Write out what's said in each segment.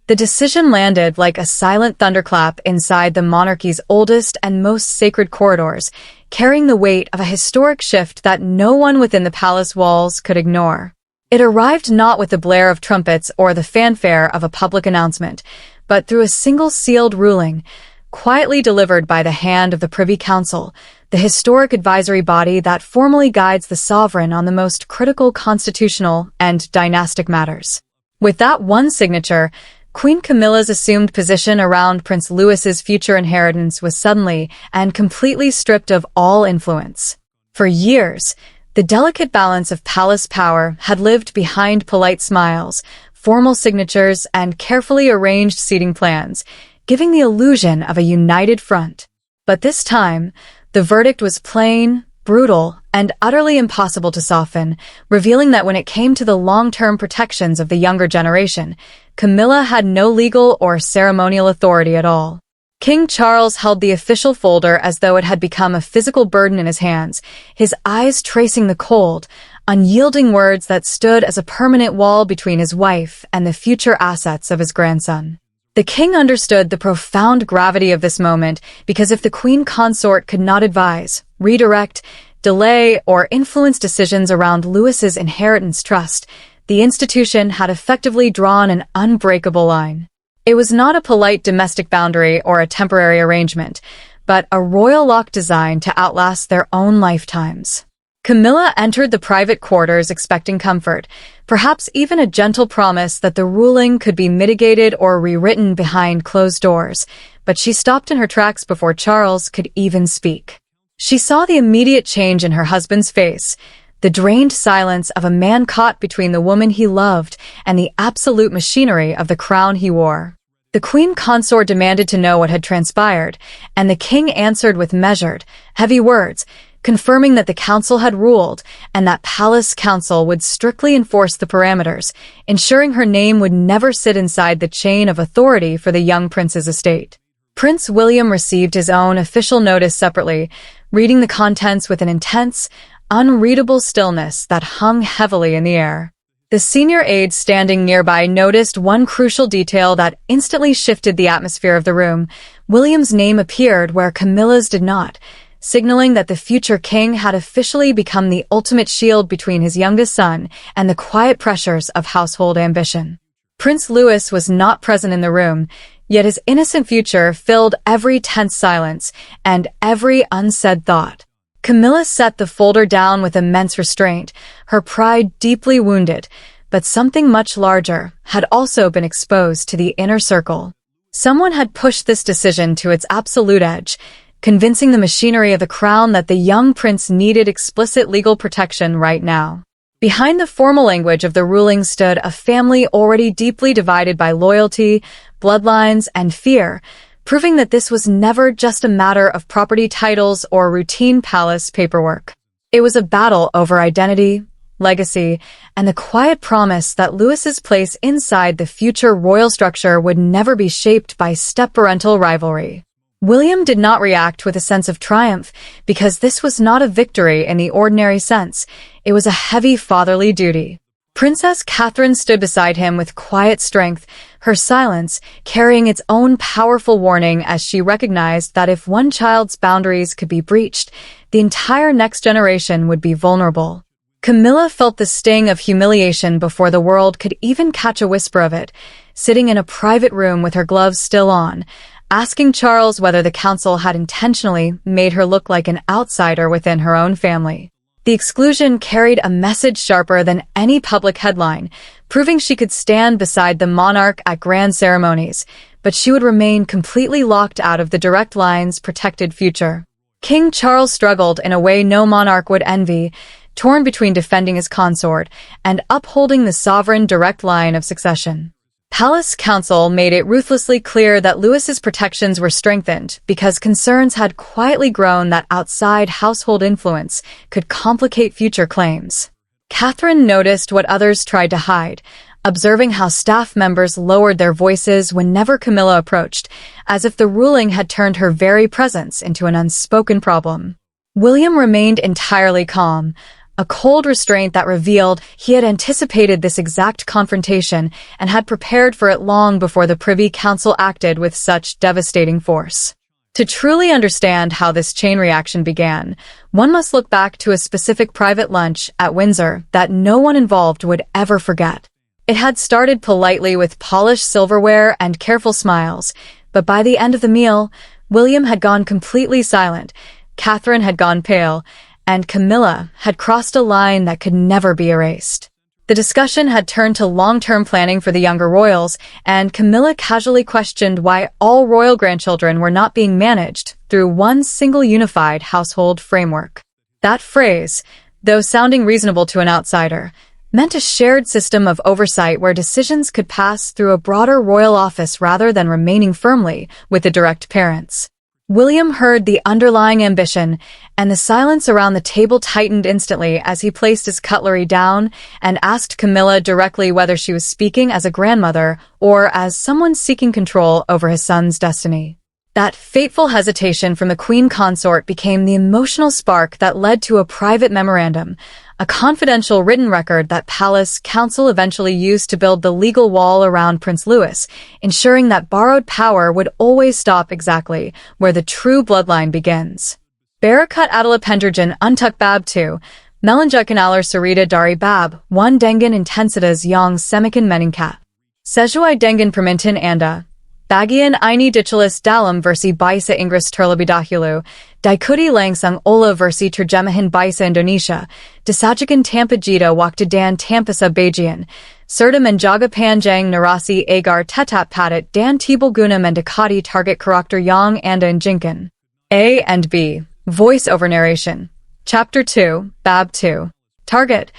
The decision landed like a silent thunderclap inside the monarchy's oldest and most sacred corridors, carrying the weight of a historic shift that no one within the palace walls could ignore. It arrived not with the blare of trumpets or the fanfare of a public announcement, but through a single sealed ruling, quietly delivered by the hand of the Privy Council, the historic advisory body that formally guides the sovereign on the most critical constitutional and dynastic matters. With that one signature, Queen Camilla's assumed position around Prince Louis's future inheritance was suddenly and completely stripped of all influence. For years, the delicate balance of palace power had lived behind polite smiles, formal signatures, and carefully arranged seating plans, giving the illusion of a united front. But this time, the verdict was plain, brutal, and utterly impossible to soften, revealing that when it came to the long-term protections of the younger generation, Camilla had no legal or ceremonial authority at all. King Charles held the official folder as though it had become a physical burden in his hands, his eyes tracing the cold, unyielding words that stood as a permanent wall between his wife and the future assets of his grandson. The king understood the profound gravity of this moment because if the queen consort could not advise, redirect, delay, or influence decisions around Louis's inheritance trust, the institution had effectively drawn an unbreakable line. It was not a polite domestic boundary or a temporary arrangement, but a royal lock designed to outlast their own lifetimes. Camilla entered the private quarters expecting comfort, perhaps even a gentle promise that the ruling could be mitigated or rewritten behind closed doors, but she stopped in her tracks before Charles could even speak. She saw the immediate change in her husband's face, the drained silence of a man caught between the woman he loved and the absolute machinery of the crown he wore. The queen consort demanded to know what had transpired, and the king answered with measured, heavy words, confirming that the council had ruled and that palace council would strictly enforce the parameters, ensuring her name would never sit inside the chain of authority for the young prince's estate. Prince William received his own official notice separately, reading the contents with an intense, unreadable stillness that hung heavily in the air. The senior aide standing nearby noticed one crucial detail that instantly shifted the atmosphere of the room. William's name appeared where Camilla's did not, signaling that the future king had officially become the ultimate shield between his youngest son and the quiet pressures of household ambition. Prince Louis was not present in the room, yet his innocent future filled every tense silence and every unsaid thought. Camilla set the folder down with immense restraint, her pride deeply wounded, but something much larger had also been exposed to the inner circle. Someone had pushed this decision to its absolute edge, convincing the machinery of the crown that the young prince needed explicit legal protection right now. Behind the formal language of the ruling stood a family already deeply divided by loyalty, bloodlines, and fear, proving that this was never just a matter of property titles or routine palace paperwork. It was a battle over identity, legacy, and the quiet promise that Louis's place inside the future royal structure would never be shaped by step-parental rivalry. William did not react with a sense of triumph because this was not a victory in the ordinary sense. It was a heavy fatherly duty. Princess Catherine stood beside him with quiet strength, her silence carrying its own powerful warning as she recognized that if one child's boundaries could be breached, the entire next generation would be vulnerable. Camilla felt the sting of humiliation before the world could even catch a whisper of it, sitting in a private room with her gloves still on, asking Charles whether the council had intentionally made her look like an outsider within her own family. The exclusion carried a message sharper than any public headline, proving she could stand beside the monarch at grand ceremonies, but she would remain completely locked out of the direct line's protected future. King Charles struggled in a way no monarch would envy, torn between defending his consort and upholding the sovereign direct line of succession. Palace Council made it ruthlessly clear that Louis's protections were strengthened because concerns had quietly grown that outside household influence could complicate future claims. Catherine noticed what others tried to hide, observing how staff members lowered their voices whenever Camilla approached, as if the ruling had turned her very presence into an unspoken problem. William remained entirely calm, a cold restraint that revealed he had anticipated this exact confrontation and had prepared for it long before the Privy Council acted with such devastating force. To truly understand how this chain reaction began, one must look back to a specific private lunch at Windsor that no one involved would ever forget. It had started politely with polished silverware and careful smiles, but by the end of the meal, William had gone completely silent, Catherine had gone pale, and Camilla had crossed a line that could never be erased. The discussion had turned to long-term planning for the younger royals, and Camilla casually questioned why all royal grandchildren were not being managed through one single unified household framework. That phrase, though sounding reasonable to an outsider, meant a shared system of oversight where decisions could pass through a broader royal office rather than remaining firmly with the direct parents. William heard the underlying ambition, and the silence around the table tightened instantly as he placed his cutlery down and asked Camilla directly whether she was speaking as a grandmother or as someone seeking control over his son's destiny. That fateful hesitation from the Queen Consort became the emotional spark that led to a private memorandum, a confidential written record that Palace Council eventually used to build the legal wall around Prince Louis, ensuring that borrowed power would always stop exactly where the true bloodline begins. Barakat Adala Penderjan Untuk Bab 2, Melanjukanalar Sarita Dari Bab, 1 Dengan Intensitas Yang Semikan Meningkat. Sesuai Dengan Permintaan Anda, Bagian ini diculis dalam versi Bahasa Inggris terlebih dahulu, diikuti langsung oleh versi terjemahan Bahasa Indonesia, disajikan tanpa jeda waktu dan tanpa sebagian, serta menjaga panjang narasi agar tetap padat dan tiba guna mendekati target karakter yang Anda inginkan. A and B. Voice-over narration. Chapter 2, Bab 2. Target.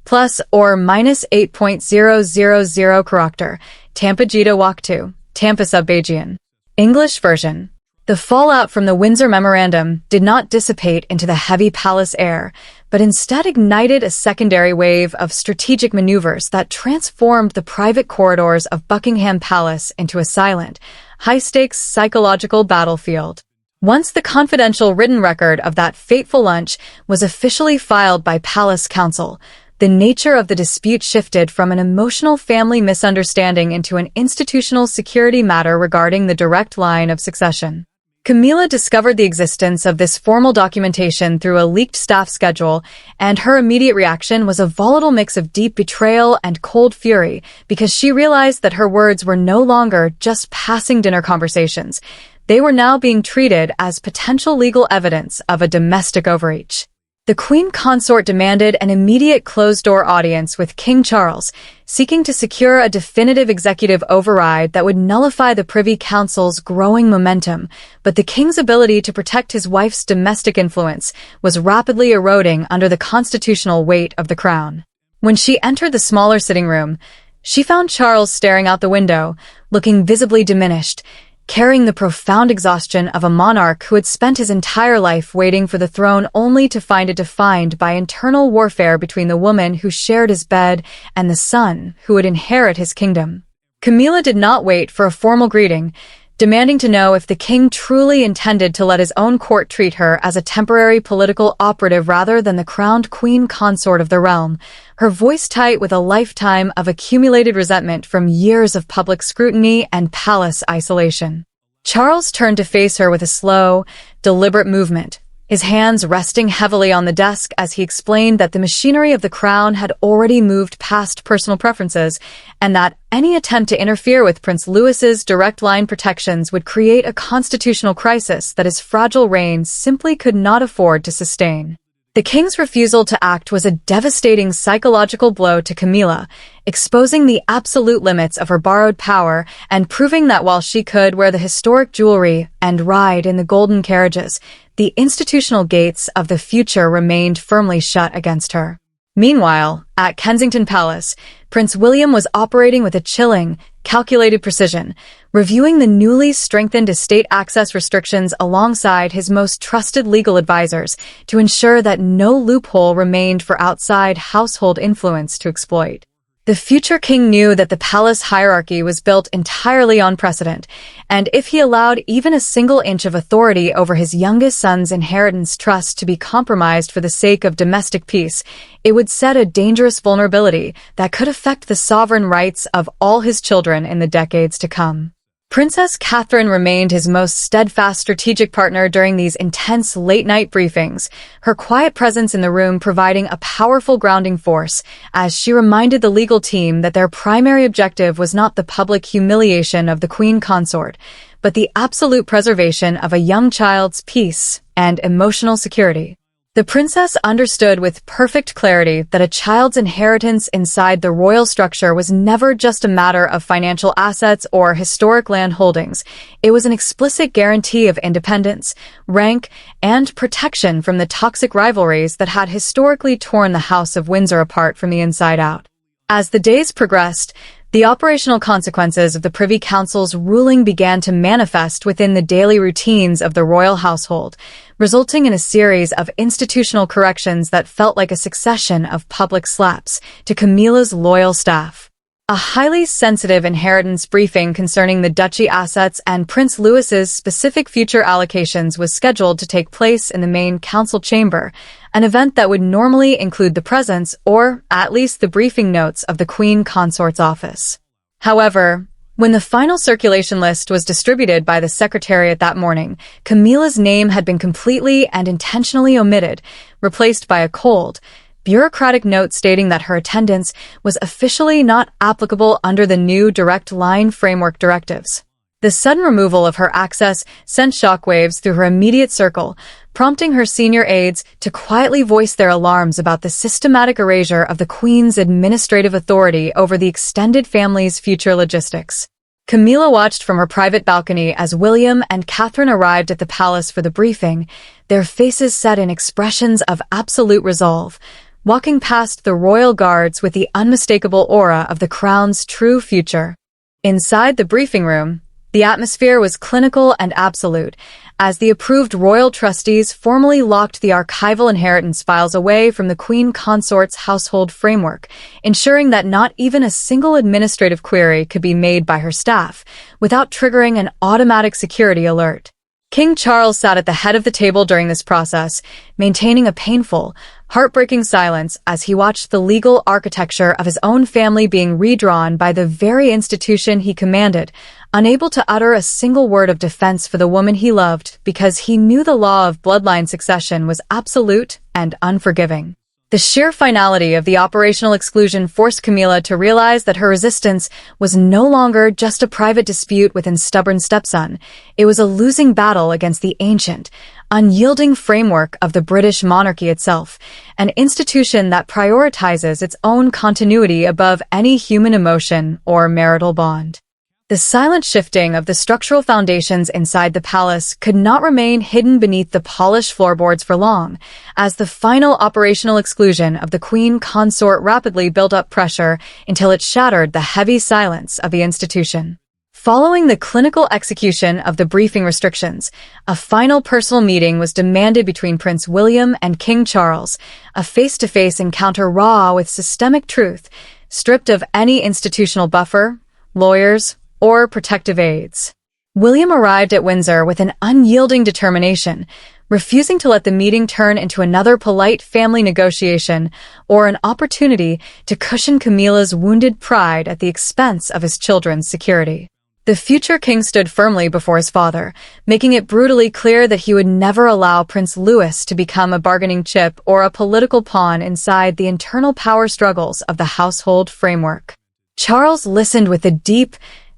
Plus or minus 8.000 karakter. Tanpa jeda waktu. Tampa Subbagian. English version. The fallout from the Windsor Memorandum did not dissipate into the heavy palace air, but instead ignited a secondary wave of strategic maneuvers that transformed the private corridors of Buckingham Palace into a silent, high-stakes psychological battlefield. Once the confidential written record of that fateful lunch was officially filed by Palace Council, the nature of the dispute shifted from an emotional family misunderstanding into an institutional security matter regarding the direct line of succession. Camilla discovered the existence of this formal documentation through a leaked staff schedule, and her immediate reaction was a volatile mix of deep betrayal and cold fury because she realized that her words were no longer just passing dinner conversations. They were now being treated as potential legal evidence of a domestic overreach. The Queen Consort demanded an immediate closed-door audience with King Charles, seeking to secure a definitive executive override that would nullify the Privy Council's growing momentum, but the King's ability to protect his wife's domestic influence was rapidly eroding under the constitutional weight of the crown. When she entered the smaller sitting room, she found Charles staring out the window, looking visibly diminished, carrying the profound exhaustion of a monarch who had spent his entire life waiting for the throne only to find it defined by internal warfare between the woman who shared his bed and the son who would inherit his kingdom. Camilla did not wait for a formal greeting, demanding to know if the king truly intended to let his own court treat her as a temporary political operative rather than the crowned queen consort of the realm, her voice tight with a lifetime of accumulated resentment from years of public scrutiny and palace isolation. Charles turned to face her with a slow, deliberate movement, his hands resting heavily on the desk as he explained that the machinery of the crown had already moved past personal preferences and that any attempt to interfere with Prince Louis's direct line protections would create a constitutional crisis that his fragile reign simply could not afford to sustain. The king's refusal to act was a devastating psychological blow to Camilla, exposing the absolute limits of her borrowed power and proving that while she could wear the historic jewelry and ride in the golden carriages, the institutional gates of the future remained firmly shut against her. Meanwhile, at Kensington Palace, Prince William was operating with a chilling, calculated precision, reviewing the newly strengthened estate access restrictions alongside his most trusted legal advisors to ensure that no loophole remained for outside household influence to exploit. The future king knew that the palace hierarchy was built entirely on precedent, and if he allowed even a single inch of authority over his youngest son's inheritance trust to be compromised for the sake of domestic peace, it would set a dangerous vulnerability that could affect the sovereign rights of all his children in the decades to come. Princess Catherine remained his most steadfast strategic partner during these intense late-night briefings, her quiet presence in the room providing a powerful grounding force as she reminded the legal team that their primary objective was not the public humiliation of the Queen Consort, but the absolute preservation of a young child's peace and emotional security. The princess understood with perfect clarity that a child's inheritance inside the royal structure was never just a matter of financial assets or historic land holdings. It was an explicit guarantee of independence, rank, and protection from the toxic rivalries that had historically torn the House of Windsor apart from the inside out. As the days progressed, the operational consequences of the Privy Council's ruling began to manifest within the daily routines of the royal household, resulting in a series of institutional corrections that felt like a succession of public slaps to Camilla's loyal staff. A highly sensitive inheritance briefing concerning the duchy assets and Prince Louis's specific future allocations was scheduled to take place in the main council chamber, an event that would normally include the presence, or at least the briefing notes, of the Queen Consort's office. However, when the final circulation list was distributed by the Secretariat that morning, Camilla's name had been completely and intentionally omitted, replaced by a cold, bureaucratic note stating that her attendance was officially not applicable under the new Direct Line Framework directives. The sudden removal of her access sent shockwaves through her immediate circle, prompting her senior aides to quietly voice their alarms about the systematic erasure of the Queen's administrative authority over the extended family's future logistics. Camilla watched from her private balcony as William and Catherine arrived at the palace for the briefing, their faces set in expressions of absolute resolve, walking past the royal guards with the unmistakable aura of the crown's true future. Inside the briefing room, the atmosphere was clinical and absolute, as the approved royal trustees formally locked the archival inheritance files away from the Queen Consort's household framework, ensuring that not even a single administrative query could be made by her staff without triggering an automatic security alert. King Charles sat at the head of the table during this process, maintaining a painful, heartbreaking silence as he watched the legal architecture of his own family being redrawn by the very institution he commanded, unable to utter a single word of defense for the woman he loved because he knew the law of bloodline succession was absolute and unforgiving. The sheer finality of the operational exclusion forced Camilla to realize that her resistance was no longer just a private dispute with his stubborn stepson. It was a losing battle against the ancient, unyielding framework of the British monarchy itself, an institution that prioritizes its own continuity above any human emotion or marital bond. The silent shifting of the structural foundations inside the palace could not remain hidden beneath the polished floorboards for long, as the final operational exclusion of the Queen Consort rapidly built up pressure until it shattered the heavy silence of the institution. Following the clinical execution of the briefing restrictions, a final personal meeting was demanded between Prince William and King Charles, a face-to-face encounter raw with systemic truth, stripped of any institutional buffer, lawyers, or protective aids. William arrived at Windsor with an unyielding determination, refusing to let the meeting turn into another polite family negotiation or an opportunity to cushion Camilla's wounded pride at the expense of his children's security. The future king stood firmly before his father, making it brutally clear that he would never allow Prince Louis to become a bargaining chip or a political pawn inside the internal power struggles of the household framework. Charles listened with the deep,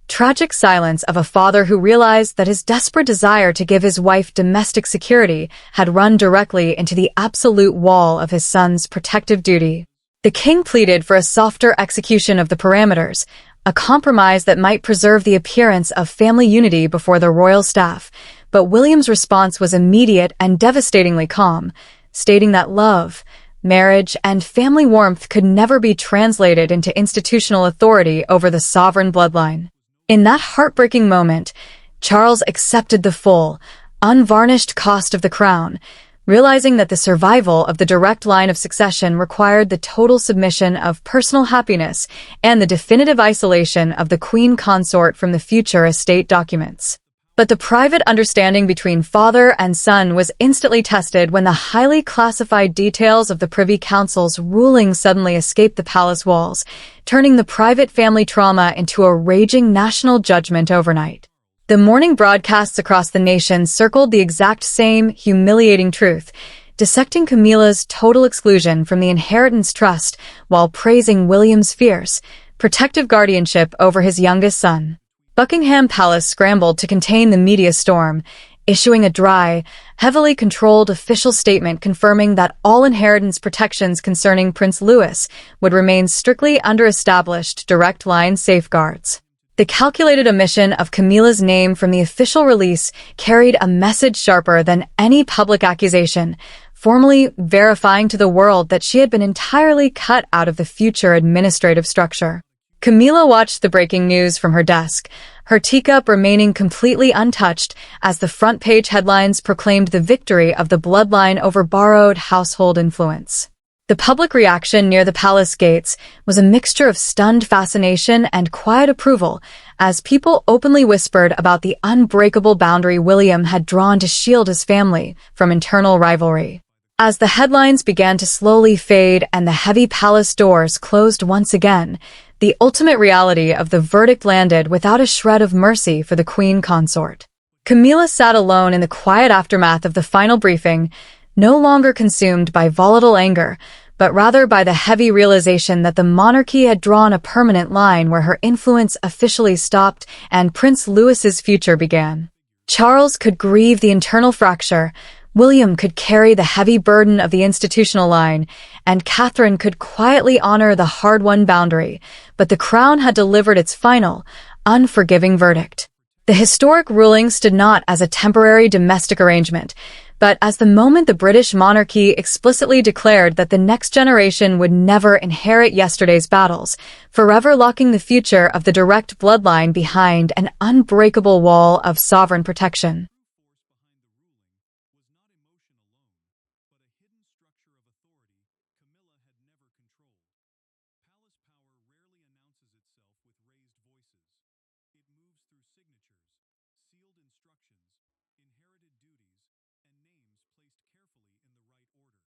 tragic silence of a father who realized that his desperate desire to give his wife domestic security had run directly into the absolute wall of his son's protective duty. The king pleaded for a softer execution of the parameters, a compromise that might preserve the appearance of family unity before the royal staff, but William's response was immediate and devastatingly calm, stating that love, marriage, and family warmth could never be translated into institutional authority over the sovereign bloodline. In that heartbreaking moment, Charles accepted the full, unvarnished cost of the crown, realizing that the survival of the direct line of succession required the total submission of personal happiness and the definitive isolation of the queen consort from the future estate documents. But the private understanding between father and son was instantly tested when the highly classified details of the Privy Council's ruling suddenly escaped the palace walls, turning the private family trauma into a raging national judgment overnight. The morning broadcasts across the nation circled the exact same humiliating truth, dissecting Camilla's total exclusion from the inheritance trust while praising William's fierce, protective guardianship over his youngest son. Buckingham Palace scrambled to contain the media storm, issuing a dry, heavily controlled official statement confirming that all inheritance protections concerning Prince Louis would remain strictly under established direct line safeguards. The calculated omission of Camilla's name from the official release carried a message sharper than any public accusation, formally verifying to the world that she had been entirely cut out of the future administrative structure. Camilla watched the breaking news from her desk, her teacup remaining completely untouched as the front-page headlines proclaimed the victory of the bloodline over borrowed household influence. The public reaction near the palace gates was a mixture of stunned fascination and quiet approval as people openly whispered about the unbreakable boundary William had drawn to shield his family from internal rivalry. As the headlines began to slowly fade and the heavy palace doors closed once again, the ultimate reality of the verdict landed without a shred of mercy for the queen consort. Camilla sat alone in the quiet aftermath of the final briefing, no longer consumed by volatile anger, but rather by the heavy realization that the monarchy had drawn a permanent line where her influence officially stopped and Prince Louis's future began. Charles could grieve the internal fracture, William could carry the heavy burden of the institutional line, and Catherine could quietly honor the hard-won boundary, but the crown had delivered its final, unforgiving verdict. The historic ruling stood not as a temporary domestic arrangement, but as the moment the British monarchy explicitly declared that the next generation would never inherit yesterday's battles, forever locking the future of the direct bloodline behind an unbreakable wall of sovereign protection.